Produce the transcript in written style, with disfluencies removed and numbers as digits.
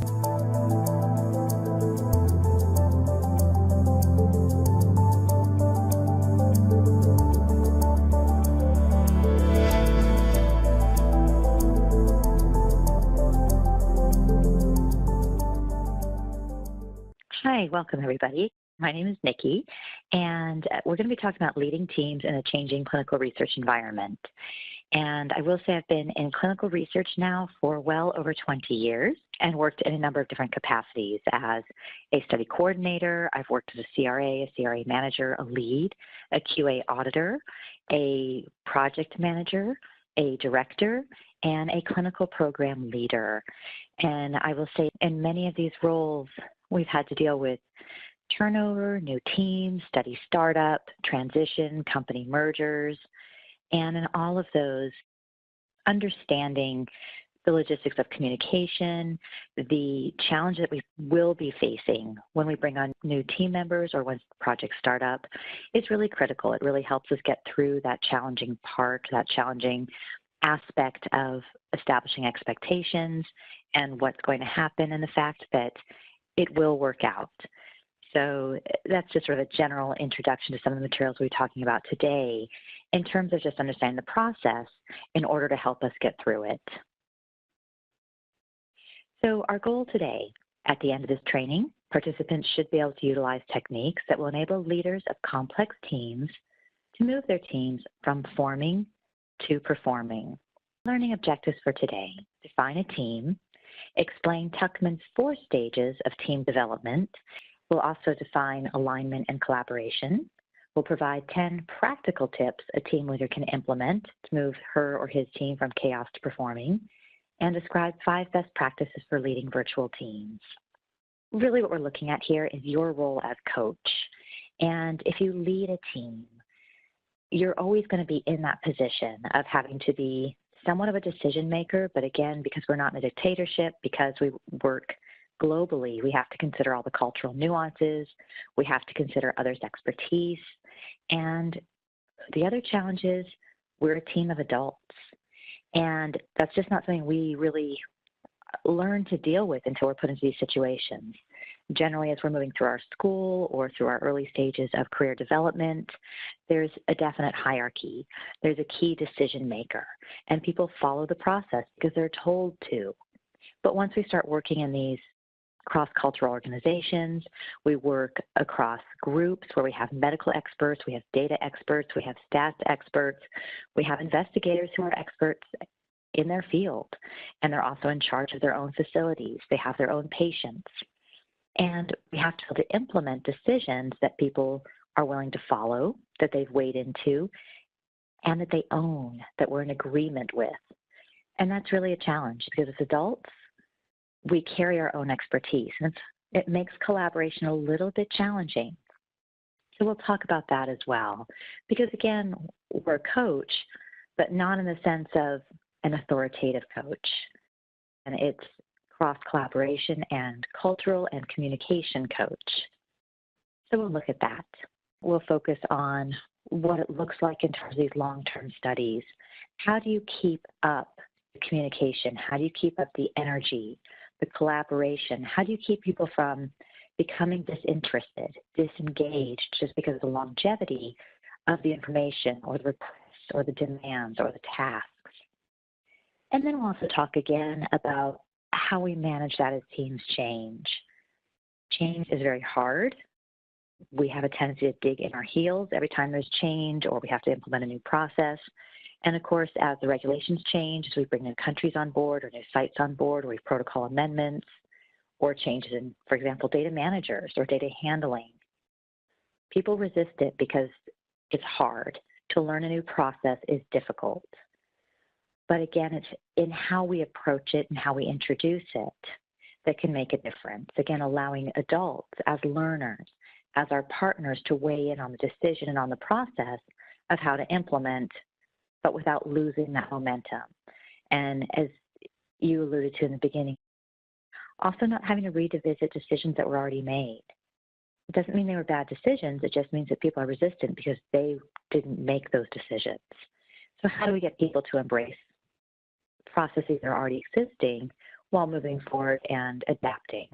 Hi, welcome everybody. My name is Nikki, and we're going to be talking about leading teams in a changing clinical research environment. And I will say I've been in clinical research now for well over 20 years and worked in a number of different capacities as a study coordinator. I've worked as a CRA manager, a lead, a QA auditor, a project manager, a director, and a clinical program leader. And I will say in many of these roles, we've had to deal with turnover, new teams, study startup, transition, company mergers, and in all of those, understanding the logistics of communication, the challenge that we will be facing when we bring on new team members or when projects start up is really critical. It really helps us get through that challenging part, that challenging aspect of establishing expectations and what's going to happen, and the fact that it will work out. So that's just sort of a general introduction to some of the materials we're talking about today in terms of just understanding the process in order to help us get through it. So our goal today, at the end of this training, participants should be able to utilize techniques that will enable leaders of complex teams to move their teams from forming to performing. Learning objectives for today: define a team, explain Tuckman's 4 stages of team development. We'll also define alignment and collaboration. We'll provide 10 practical tips a team leader can implement to move her or his team from chaos to performing, and describe 5 best practices for leading virtual teams. Really what we're looking at here is your role as coach. And if you lead a team, you're always going to be in that position of having to be somewhat of a decision maker, but again, because we're not in a dictatorship, because we work globally, we have to consider all the cultural nuances, we have to consider others' expertise, and the other challenge is we're a team of adults, and that's just not something we really learn to deal with until we're put into these situations. Generally, as we're moving through our school or through our early stages of career development, there's a definite hierarchy. There's a key decision maker, and people follow the process because they're told to. But once we start working in these cross-cultural organizations, we work across groups where we have medical experts, we have data experts, we have stats experts, we have investigators who are experts in their field, and they're also in charge of their own facilities. They have their own patients. And we have to be able to implement decisions that people are willing to follow, that they've weighed into, and that they own, that we're in agreement with. And that's really a challenge because as adults, we carry our own expertise, and it makes collaboration a little bit challenging. So we'll talk about that as well. Because again, we're a coach, but not in the sense of an authoritative coach. And it's cross-collaboration and cultural and communication coach. So we'll look at that. We'll focus on what it looks like in terms of these long-term studies. How do you keep up the communication? How do you keep up the energy, the collaboration? How do you keep people from becoming disinterested, disengaged, just because of the longevity of the information or the requests or the demands or the tasks? And then we'll also talk again about how we manage that as teams change. Change is very hard. We have a tendency to dig in our heels every time there's change or we have to implement a new process. And of course, as the regulations change, as we bring new countries on board or new sites on board, or we have protocol amendments or changes in, for example, data managers or data handling, people resist it because it's hard. To learn a new process is difficult. But again, it's in how we approach it and how we introduce it that can make a difference. Again, allowing adults as learners, as our partners to weigh in on the decision and on the process of how to implement, but without losing that momentum. And as you alluded to in the beginning, also not having to revisit decisions that were already made. It doesn't mean they were bad decisions, it just means that people are resistant because they didn't make those decisions. So how do we get people to embrace processes that are already existing while moving forward and adapting.